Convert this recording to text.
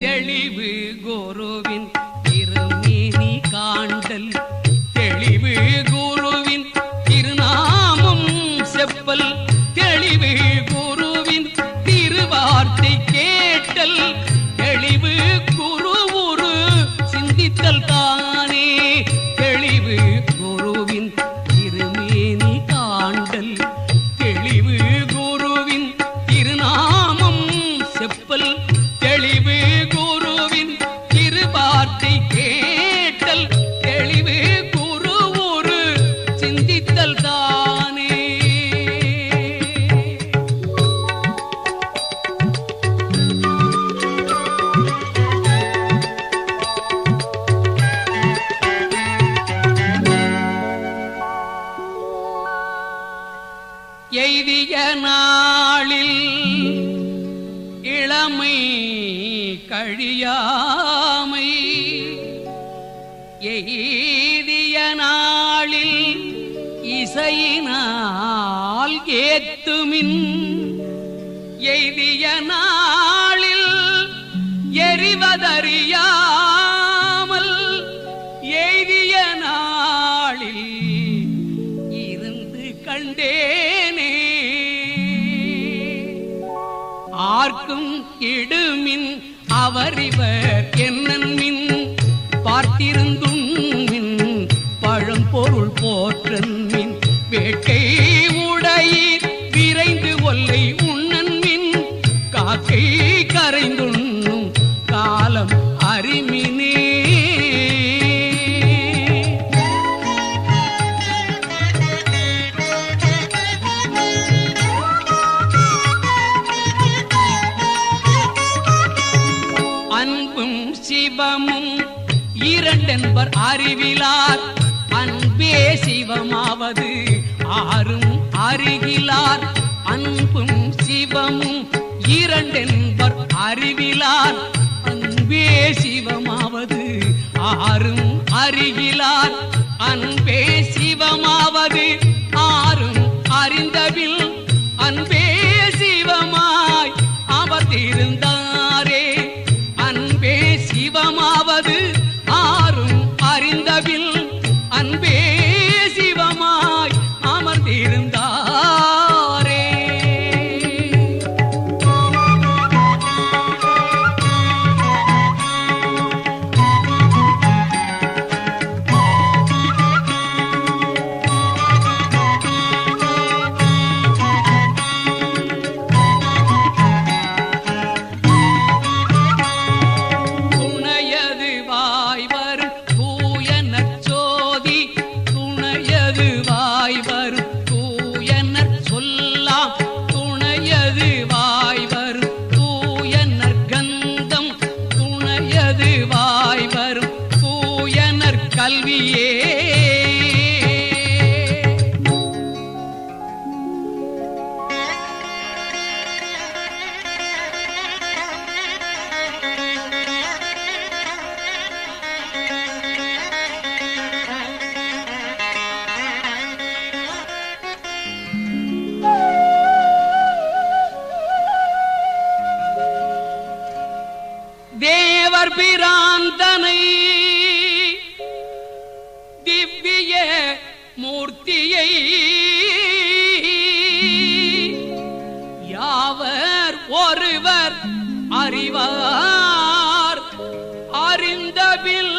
தெளிவு குருவின் திருமேனி காண்டல், தெளிவு குருவின் திருநாமம் செப்பல், தெளிவு குருவின் திருவார்த்தை கேட்டல், தெளிவு குருவுரு சிந்தித்தல் தானே. தெளிவு குருவின் திருமேனி காண்டல், தெளிவு குருவின் திருநாமம் செப்பல், தெளிவு குருவின் திருவார்த்தை கேட்டல், தெளிவு குருவுரு சிந்தித்தல் தானே. எய்திய நாளில் இளமை கழியாமை, எய்திய நாளில் இசையினால் ஏத்துமின், எய்திய நாளில் எரிவதறியாமல், எய்திய நாளில் இருந்து கண்டேனே. ஆர்க்கும் இடுமின் அவரிவர் என்னன்மின், பார்த்திருந்தும் பழம்பொருள் போற்றன்மின், வேட்கை உடையீர் விரைந்து ஒல்லை உண்ணன்மின், காக்கை கரைந்துண்ணும் காலம் அறிமினே. அன்பும் சிவமும் இரண்டென்பர் அறிவிலார், அன்பே சிவமாவது ஆறும் அறிகிலார். அன்பும் சிவமும் இரண்டென்பர் அறிவிலார், அன்பே சிவமாவது ஆறும் அறிகிலார். அன்பே சிவமாவது ஆறும் அறிந்தபில், அன்பே சிவமாய் அமர்ந்திருந்தாரே. அன்பே சிவமாவது ஆறும் அறிந்தபில், அன்பே சிவமாய் அமர்ந்திருந்தாரே. துணையது வாய்வர் தூய நற்சோதி, துணையது வாய்வர் தூய நற்சொல்லாம், துணையது வாய்வர் தூய நற்கந்தம், துணையது வாய்வர் தூய நற்கல்வியே. தேவர் பிராந்தனை திவ்ய மூர்த்தியை, யாவர் ஒருவர் அறிவார் அறிந்தபில்,